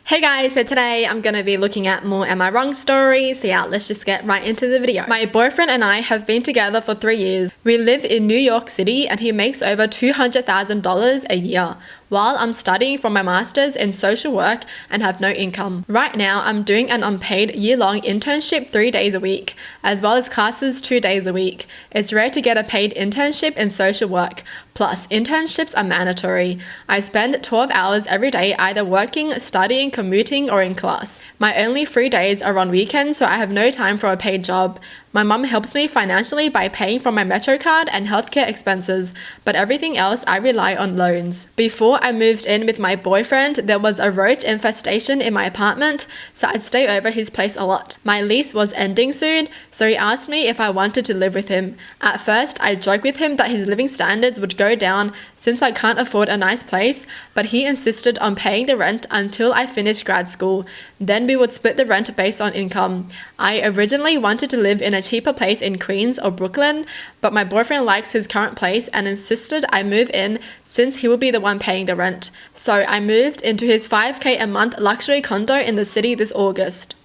Hey guys, so today I'm going to be looking at more Am I Wrong stories. So yeah, let's just get right into the video. My boyfriend and I have been together for 3 years. We live in New York City and he makes over $200,000 a year, while I'm studying for my master's in social work and have no income. Right now, I'm doing an unpaid year-long internship 3 days a week, as well as classes 2 days a week. It's rare to get a paid internship in social work. Plus, internships are mandatory. I spend 12 hours every day either working, studying, commuting, or in class. My only free days are on weekends, so I have no time for a paid job. My mum helps me financially by paying for my Metro card and healthcare expenses, but everything else I rely on loans. Before I moved in with my boyfriend, there was a roach infestation in my apartment, so I'd stay over his place a lot. My lease was ending soon, so he asked me if I wanted to live with him. At first, I joked with him that his living standards would go down since I can't afford a nice place, but he insisted on paying the rent until I finished grad school. Then we would split the rent based on income. I originally wanted to live in a cheaper place in Queens or Brooklyn, but my boyfriend likes his current place and insisted I move in since he will be the one paying the rent. So I moved into his $5,000 a month luxury condo in the city this August.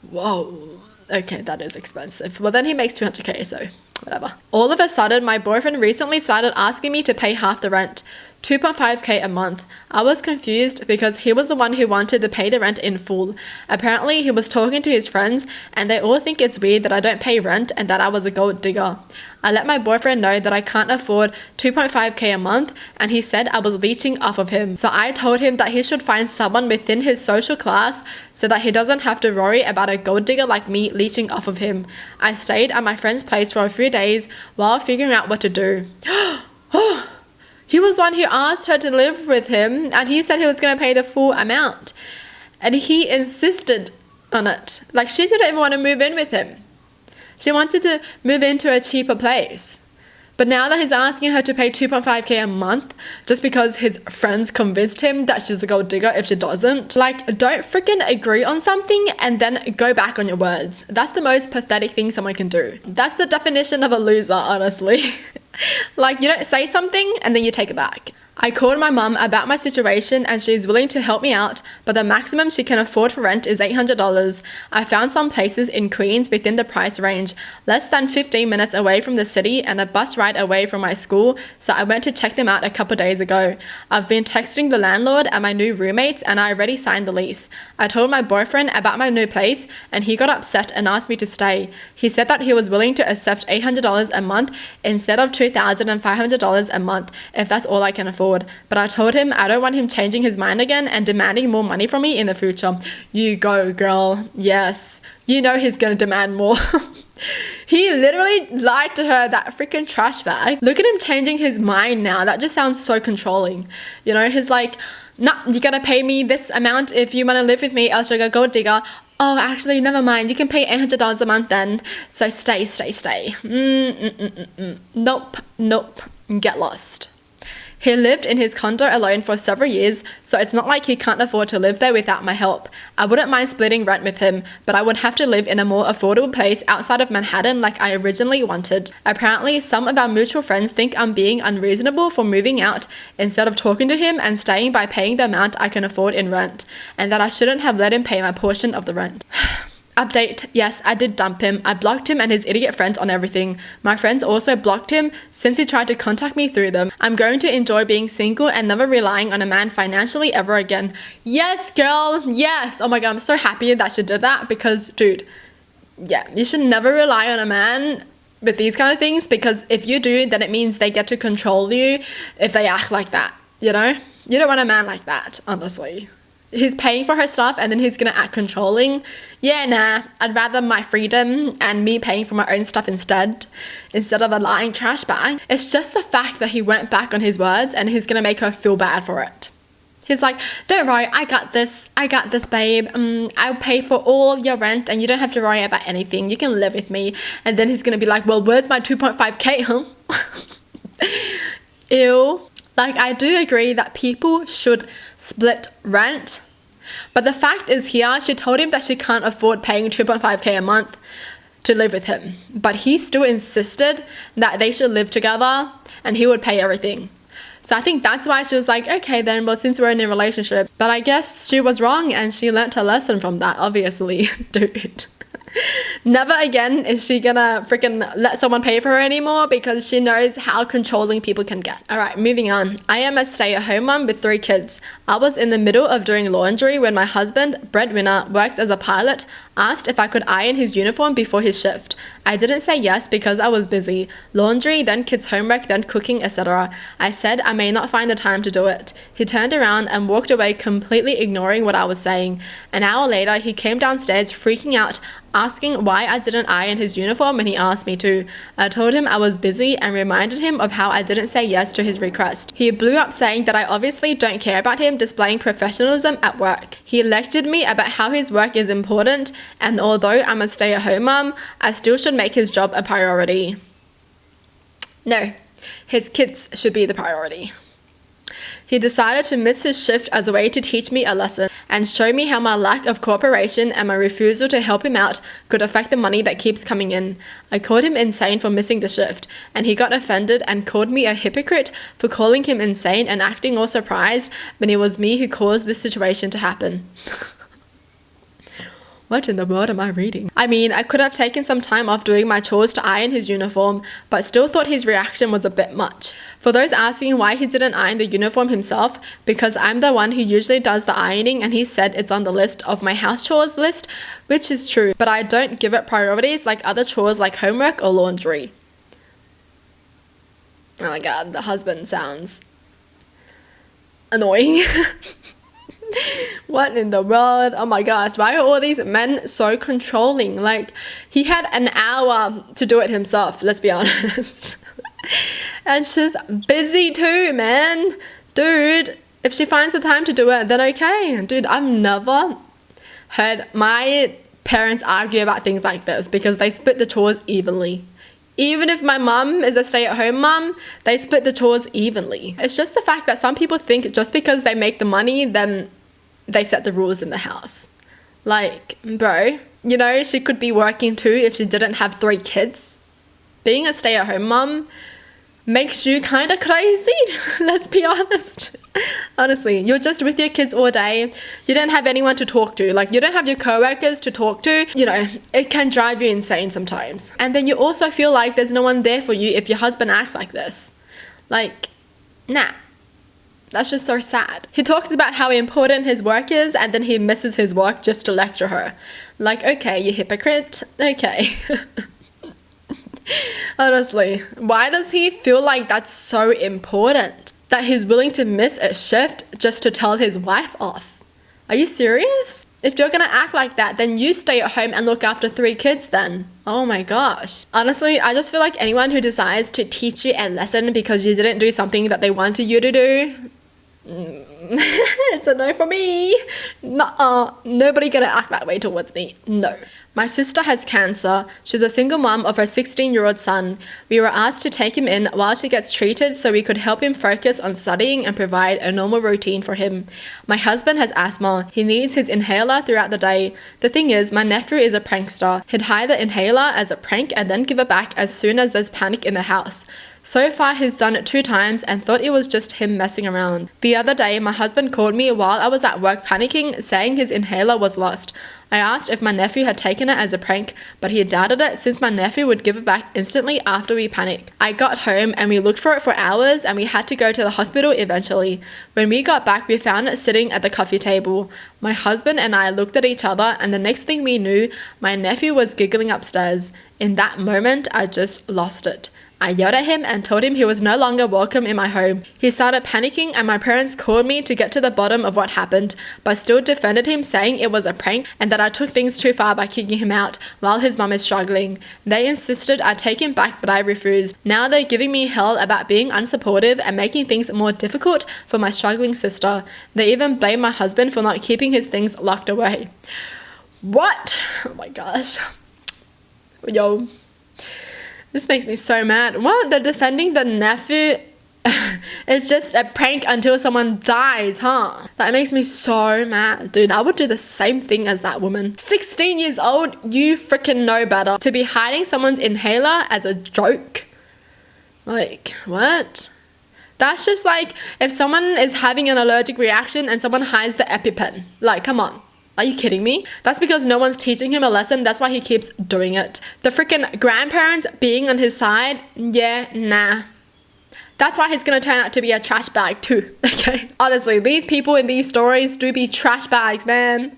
Whoa. Okay, that is expensive. Well, then he makes $200,000, so whatever. All of a sudden, my boyfriend recently started asking me to pay half the rent, $2,500 a month. I was confused because he was the one who wanted to pay the rent in full. Apparently, he was talking to his friends and they all think it's weird that I don't pay rent and that I was a gold digger. I let my boyfriend know that I can't afford $2,500 a month and he said I was leeching off of him. So I told him that he should find someone within his social class so that he doesn't have to worry about a gold digger like me leeching off of him. I stayed at my friend's place for a few days while figuring out what to do. He was the one who asked her to live with him and he said he was going to pay the full amount. And he insisted on it. Like, she didn't even want to move in with him. She wanted to move into a cheaper place. But now that he's asking her to pay $2,500 a month just because his friends convinced him that she's a gold digger if she doesn't. Like, don't freaking agree on something and then go back on your words. That's the most pathetic thing someone can do. That's the definition of a loser, honestly. Like, you don't say something and then you take it back. I called my mum about my situation and she's willing to help me out, but the maximum she can afford for rent is $800. I found some places in Queens within the price range, less than 15 minutes away from the city and a bus ride away from my school, so I went to check them out a couple days ago. I've been texting the landlord and my new roommates and I already signed the lease. I told my boyfriend about my new place and he got upset and asked me to stay. He said that he was willing to accept $800 a month instead of $2,500 a month if that's all I can afford. But I told him I don't want him changing his mind again and demanding more money from me in the future. You go, girl. Yes. You know he's gonna demand more. He literally lied to her, that freaking trash bag. Look at him changing his mind now. That just sounds so controlling. You know, he's like, nah, you gotta pay me this amount if you wanna live with me, else you're a gold digger. Oh, actually, never mind. You can pay $800 a month then. So stay. Nope. Get lost. He lived in his condo alone for several years, so it's not like he can't afford to live there without my help. I wouldn't mind splitting rent with him, but I would have to live in a more affordable place outside of Manhattan like I originally wanted. Apparently, some of our mutual friends think I'm being unreasonable for moving out instead of talking to him and staying by paying the amount I can afford in rent, and that I shouldn't have let him pay my portion of the rent. Update, yes, I did dump him. I blocked him and his idiot friends on everything. My friends also blocked him since he tried to contact me through them. I'm going to enjoy being single and never relying on a man financially ever again. Yes, girl, yes. Oh my god, I'm so happy that she did that because, dude, yeah, you should never rely on a man with these kind of things because if you do, then it means they get to control you if they act like that, you know? You don't want a man like that, honestly. He's paying for her stuff and then he's gonna act controlling. Yeah, nah, I'd rather my freedom and me paying for my own stuff instead of a lying trash bag. It's just the fact that he went back on his words and he's gonna make her feel bad for it. He's like, don't worry, I got this, babe. I'll pay for all your rent and you don't have to worry about anything. You can live with me. And then he's gonna be like, well, where's my $2,500, huh? Ew. Like, I do agree that people should split rent, but the fact is here, she told him that she can't afford paying $2,500 a month to live with him, but he still insisted that they should live together and he would pay everything. So I think that's why she was like, okay then, well, since we're in a relationship. But I guess she was wrong and she learnt her lesson from that, obviously. Dude. Never again is she gonna freaking let someone pay for her anymore, because she knows how controlling people can get. Alright, moving on. I am a stay-at-home mom with 3 kids. I was in the middle of doing laundry when my husband, breadwinner, works as a pilot, asked if I could iron his uniform before his shift. I didn't say yes because I was busy. Laundry, then kids' homework, then cooking, etc. I said I may not find the time to do it. He turned around and walked away, completely ignoring what I was saying. An hour later, he came downstairs freaking out, asking why I didn't iron his uniform when he asked me to. I told him I was busy and reminded him of how I didn't say yes to his request. He blew up saying that I obviously don't care about him displaying professionalism at work. He lectured me about how his work is important, and although I'm a stay-at-home mom, I still should make his job a priority. No, his kids should be the priority. He decided to miss his shift as a way to teach me a lesson and show me how my lack of cooperation and my refusal to help him out could affect the money that keeps coming in. I called him insane for missing the shift, and he got offended and called me a hypocrite for calling him insane and acting all surprised when it was me who caused this situation to happen. What in the world am I reading? I mean, I could have taken some time off doing my chores to iron his uniform, but still thought his reaction was a bit much. For those asking why he didn't iron the uniform himself, because I'm the one who usually does the ironing, and he said it's on the list of my house chores list, which is true, but I don't give it priorities like other chores like homework or laundry. Oh my god, the husband sounds annoying. What in the world? Oh my gosh, why are all these men so controlling? Like, he had an hour to do it himself, let's be honest. And she's busy too, man. Dude, if she finds the time to do it, then okay. Dude, I've never heard my parents argue about things like this, because they split the chores evenly. Even if my mum is a stay-at-home mum, they split the chores evenly. It's just the fact that some people think just because they make the money, then they set the rules in the house. Like, bro, you know, she could be working too if she didn't have 3 kids. Being a stay-at-home mum makes you kind of crazy, let's be honest. Honestly, you're just with your kids all day. You don't have anyone to talk to. Like, you don't have your co-workers to talk to. You know, it can drive you insane sometimes. And then you also feel like there's no one there for you if your husband acts like this. Like, nah. That's just so sad. He talks about how important his work is, and then he misses his work just to lecture her. Like, okay, you hypocrite. Okay. Honestly, why does he feel like that's so important? That he's willing to miss a shift just to tell his wife off? Are you serious? If you're gonna act like that, then you stay at home and look after 3 kids then. Oh my gosh. Honestly, I just feel like anyone who decides to teach you a lesson because you didn't do something that they wanted you to do, it's a no for me. Nuh-uh. Nobody gonna act that way towards me. No. My sister has cancer. She's a single mom of her 16-year-old son. We were asked to take him in while she gets treated so we could help him focus on studying and provide a normal routine for him. My husband has asthma. He needs his inhaler throughout the day. The thing is, my nephew is a prankster. He'd hide the inhaler as a prank and then give it back as soon as there's panic in the house. So far, he's done it 2 times and thought it was just him messing around. The other day, my husband called me while I was at work panicking, saying his inhaler was lost. I asked if my nephew had taken it as a prank, but he doubted it since my nephew would give it back instantly after we panicked. I got home and we looked for it for hours and we had to go to the hospital eventually. When we got back, we found it sitting at the coffee table. My husband and I looked at each other, and the next thing we knew, my nephew was giggling upstairs. In that moment, I just lost it. I yelled at him and told him he was no longer welcome in my home. He started panicking and my parents called me to get to the bottom of what happened, but still defended him, saying it was a prank and that I took things too far by kicking him out while his mum is struggling. They insisted I take him back, but I refused. Now they're giving me hell about being unsupportive and making things more difficult for my struggling sister. They even blame my husband for not keeping his things locked away. What? Oh my gosh. Yo. This makes me so mad. What? They're defending the nephew? It's just a prank until someone dies, huh? That makes me so mad. Dude, I would do the same thing as that woman. 16 years old, you freaking know better. To be hiding someone's inhaler as a joke. Like, what? That's just like if someone is having an allergic reaction and someone hides the EpiPen. Like, come on. Are you kidding me? That's because no one's teaching him a lesson. That's why he keeps doing it. The freaking grandparents being on his side, yeah, nah. That's why he's gonna turn out to be a trash bag too, okay? Honestly, these people in these stories do be trash bags, man.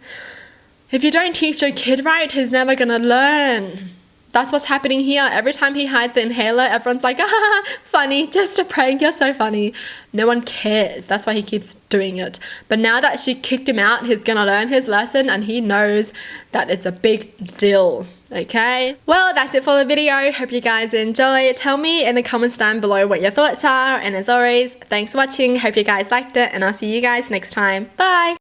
If you don't teach your kid right, he's never gonna learn. That's what's happening here. Every time he hides the inhaler, everyone's like, ah, funny, just a prank, you're so funny. No one cares. That's why he keeps doing it. But now that she kicked him out, he's gonna learn his lesson and he knows that it's a big deal. Okay, well, that's it for the video. Hope you guys enjoy. Tell me in the comments down below what your thoughts are. And as always, thanks for watching. Hope you guys liked it and I'll see you guys next time. Bye.